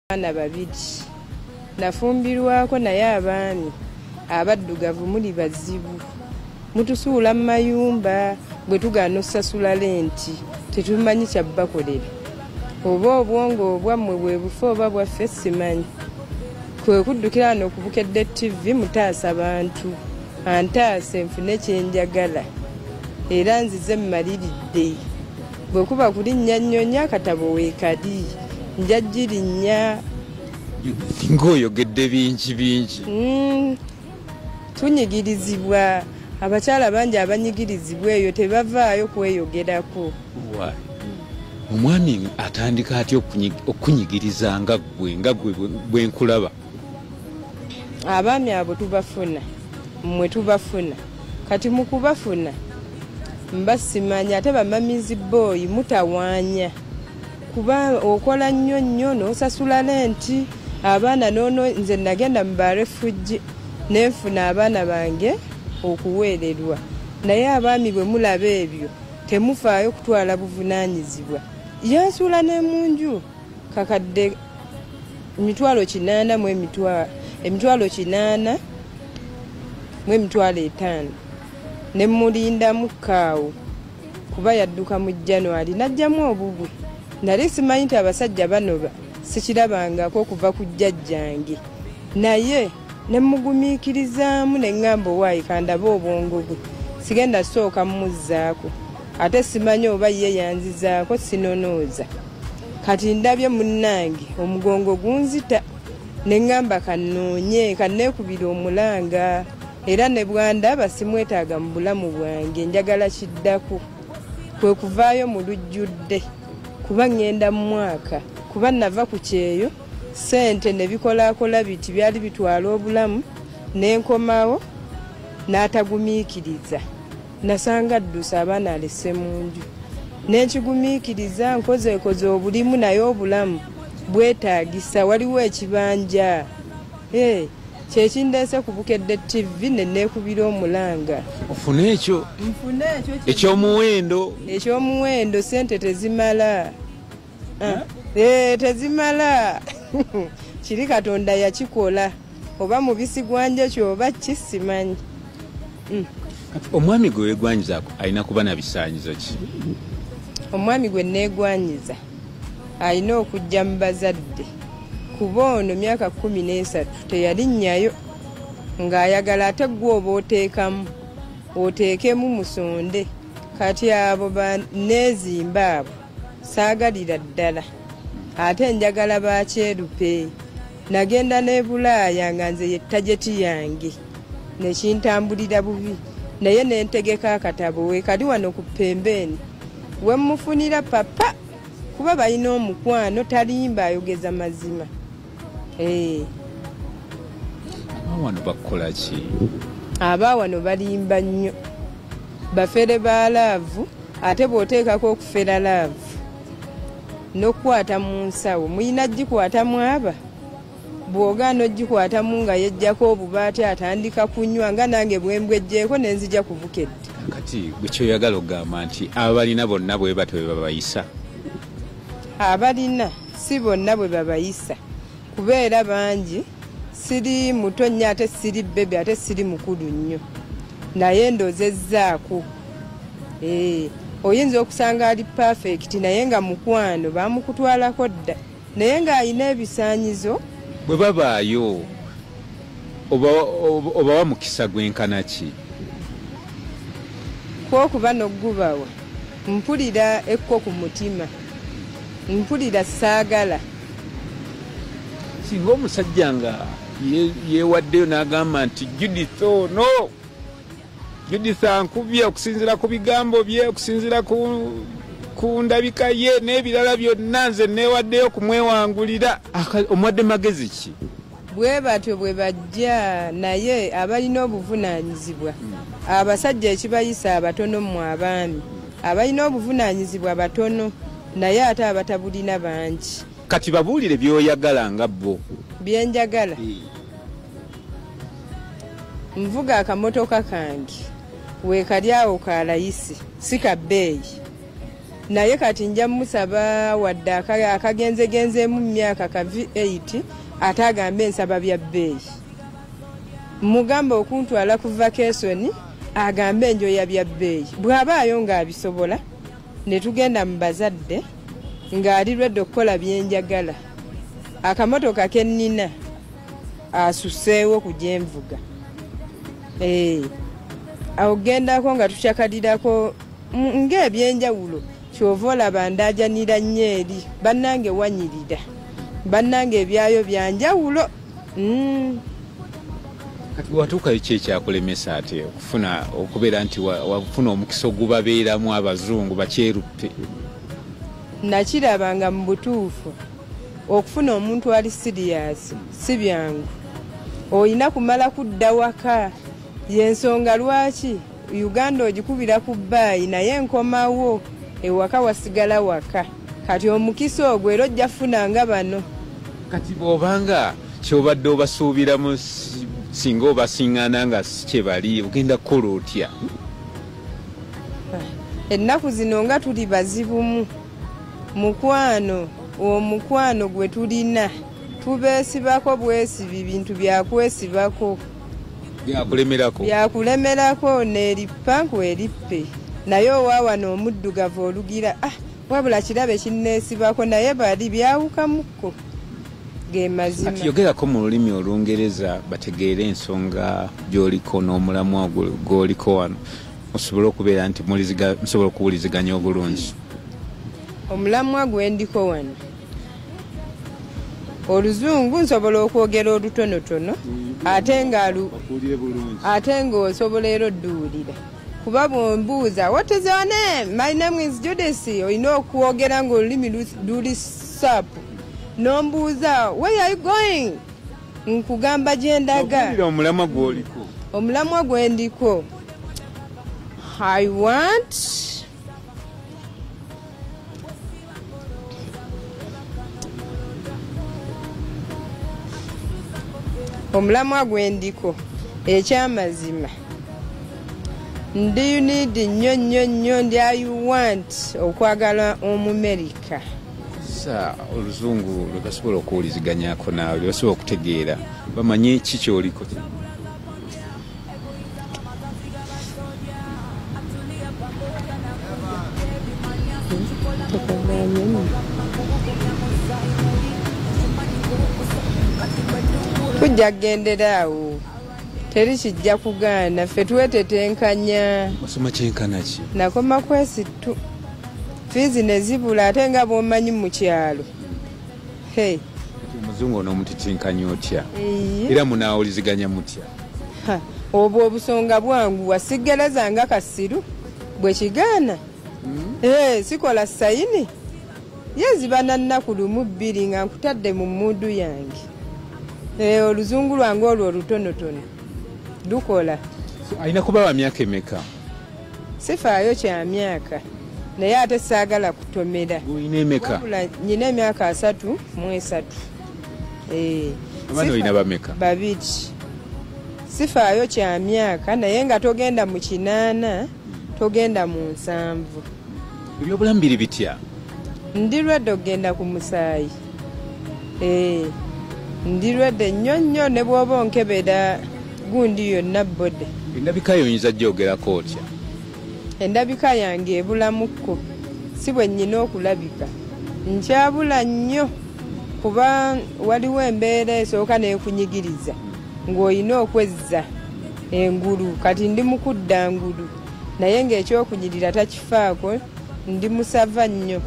Abaana babiri nafumbirwako naye abaami abaddugavu muli bazibu mutusuula mu mayumba bwe tugaana okusasula lenti tetumanyi kyabbakolera oba obwongo obwammwe bwe bufa oba bwaffe simanyi kwe kuddukira wano okubukedde TV mutaasa bantu antaase nfune kyenjagala era nzize mmaliridde bwe kuba kulinnya nnyonnya akatabo weekali njagirinya ng'oyogedde bingi tunyigirizibwa abakyala bangi abanyigirizibwa eyo tebavaayo kweyogerako. Omwami atandika atya okunyigiriza nga gwe bwe nkulaba? Abaami abo tubafuna mmwe tubafuna kati mu kubafuna mbasimanyi ate bamamizi boy mutawaanya kuba okola nnyo n'osasula lenti abaana nono nze nagenda mu barefugi nenfuna abaana bange okuweererwa naye abaami bwe mulaba ebyo temufaayo kutwala buvunaanyizibwa yansula ne munju kakadde emitwalo 8 mu emitwalo 8 mu emitwalo 5 ne mulinda mukaawo kuba yadduka mu January najjamu obubwe nali simanyi nti abasajja banoba sikirabangako okuva ku jjajjange naye ne mugumiikirizaamu ne ŋŋamba owaayi kandaba obwongo bwe sigenda sooka muzzaako ate simanyi oba ye yanzizaako sinonooza kati ndabye munnange omugongo gunzita ne ŋŋamba kannoonye kanneekubira omulanga era ne bwandaba simwetaaga mu bulamu bwange njagala kiddako kwe kuvaayo mu lujjudde kuba ngenda mu mwaka kuba nava ku kyeyo sente ne bikolaakola biti byali bitwala obulamu n'enkomawo n'atagumiikiriza nasanga ddusa abaana alese mu nju n'ekigumiikiriza nkozeekoze obulimu naye obulamu bwetaagisa waliwo ekibanja kyekindeese ku Bukedde TV ne neekubira omulanga ofune ekyo ekyomuwendo sente tezimala tezimala kiri Katonda yakikola oba mubisi gwanje kyoba kisimanyi. Omwami gwe weegwanyizaako alina kuba na bisaanyizo ki? Omwami gwe neegwanyiza alina okujja mu bazadde kuba ono myaka 13 teyalinnyayo ng'ayagala ate gwe oba oteekemu musonde kati abo baneezimba abo saagalira ddala ate njagala bakyerupe nagenda ne Bulaaya nga nze ye tageti yange nekintambulira bubi naye nentegeka akatabo weekali wano ku pembeni we mufunira papa kuba balina omukwano talimba ayogeza mazima. Wano bakola ki? Abawano balimba nnyo bafere ba laavu ate bw'oteekako okufera laavu n'okukwata mu nsawo muyina gikwatamu aba bw'ogaana ogikwatamu nga yejjako obubaati atandika kunywa nga nange bwembwejjeeko nenzija ku Bukedde. Kati gwe kyoyagala ogamba nti abalina bonna bwe batyo bwe babayisa? Abalina si bonna bwe babayisa kubeera bangi siri muto nnyo ate siri bebe ate siri mukulu nnyo naye ndozezzaako oyinza okusanga ali perfect naye nga mukwano bamukutwalako dda naye ng'alina ebisaanyizo bwe babaayo obawa mukisa gwenkana ki? kwokuba n'ogubawa mpulira ekko ku mutima mpulira saagala. Singa omusajja nga yeewaddeyo n'agamba nti Judith ono Judith ankubye okusinziira ku bigambo bye okusinziira ku ndabika ye n'ebirala byonna nze neewaddeyo kumwewangulira omwadde magezi ki? Bwe batyo bwe bajja naye abalina obuvunaanyizibwa abasajja ekibayisa abatono mu abaami abalina obuvunaanyizibwa batono naye ate abatabulina bangi. Kati babuulire by'oyagala nga bo. Byenjagala nvuga akamotoka kange weekali awo ka layisi si ka bbeeyi naye kati nja musaba wadde akagenzegenzeemu mu myaka ka V8 ate agambe nsaba bya bbeeyi. Mugamba okuntwala ku vacation agambe njoya bya bbeeyi. Bw'abaayo ng'abisobola ne tugenda mu bazadde ng'ali lwedde okukola byenjagala. Akamotoka ke nnina asuseewo ku gye nvuga. Awo gendako nga tukyakadirako ng'ebyenjawulo kyova olaba ndaajanira nnyo eri bannange wanyirira bannange ebyayo byanjawulo. Kati watuukayo ki ekyakulemesa ate okufuna okubeera nti wafuna omukisa ogubabeeramu abazungu bakyeruppe? Nakirabanga mu butuufu okufuna omuntu ali siriyasi si byangu. Olina kumala kudda waka. Yensonga lwaki Uganda ogikubira ku bbaayi naye nkomawo ewaka wasigala waka. Kati omukisa ogwo era ojja funa nga bano. Kati bw'obanga kyobadde obasuubiramu singa obasiŋŋaana nga si kye bali ogenda kukola otya? Ennaku zino nga tuli bazibumu. Mukwano omukwano gwe tulina tubeesibako bwesibi bintu byakwesibako byakulemerako n'erippa nkwerippe. Naye owaawano omuddugavu olugira wabula kirabe kinneesibako naye bali byawukamukko ge mazima. Kati yogerako mu lulimi Olungereza bategeere ensonga gy'oliko n'omulamwa gw'oliko wano osobole okubeera nti musobola okuwuliziganya obulungi. Omulamwa gwe ndiko wano Oluzungu nsobola okwogera olutonotono ate ng'osobola era odduwulira. Kuba bw'ombuuza what is your name? My name is Judith. Olina okwogera ng'olulimi luli saapu. N'ombuuza where are you going? Nkugamba gye ndaga. Omulamwa gw'oliko? Omulamwa gwe ndiko I want omulamwa gwe ndiko ekyamazima ndi you need nnyo ndi you want okwagala Omumerika. Sa Oluzungu lwe basobola okuwuliziganyako naawe lwe basobola okutegeera bamanye ki kyoliko. Tujja kugendera awo teri kijja kugaana ffe twetetenkanya. Osoma kyenkana ki? Nakoma kwesittu fiizi ne zibula ate nga bw'omanyi mu kyalo. Omuzungu onoomutitinkanya otya? Era munaawuliziganya mutya? Obwo obusonga bwangu wasigereza nga Kasiru bwe kigaana. Sikola sayini yeziba na nnaku lumu bbiri nga nkutadde mu mmuudu yange. Oluzungu lwange olwo olutonotono lukola. Alina kuba wa myaka emeka? Sifaayo kya myaka naye ate saagala kutomera. Olina emeka? Nyina emyaka 33. Abaana olina bameka? 2. Sifaayo kya myaka naye nga togenda mu 8 togenda mu 7. Ebyobulamu biri bitya? Ndi lwedde ogenda ku musaayi. Ndi lwedde nnyo ne bw'oba onkebera gundi yonna bbode. Endabika yoyinza gyogerako otya? Endabika yange ebulamukko si bwe nnyina okulabika. Nkyabula nnyo kuba waliwo embeera esooka n'ekunyigiriza ng'olina okwezza engulu. Kati ndi mu kudda ngulu naye ng'ekyokunyirira takifaako ndi musava nnyo.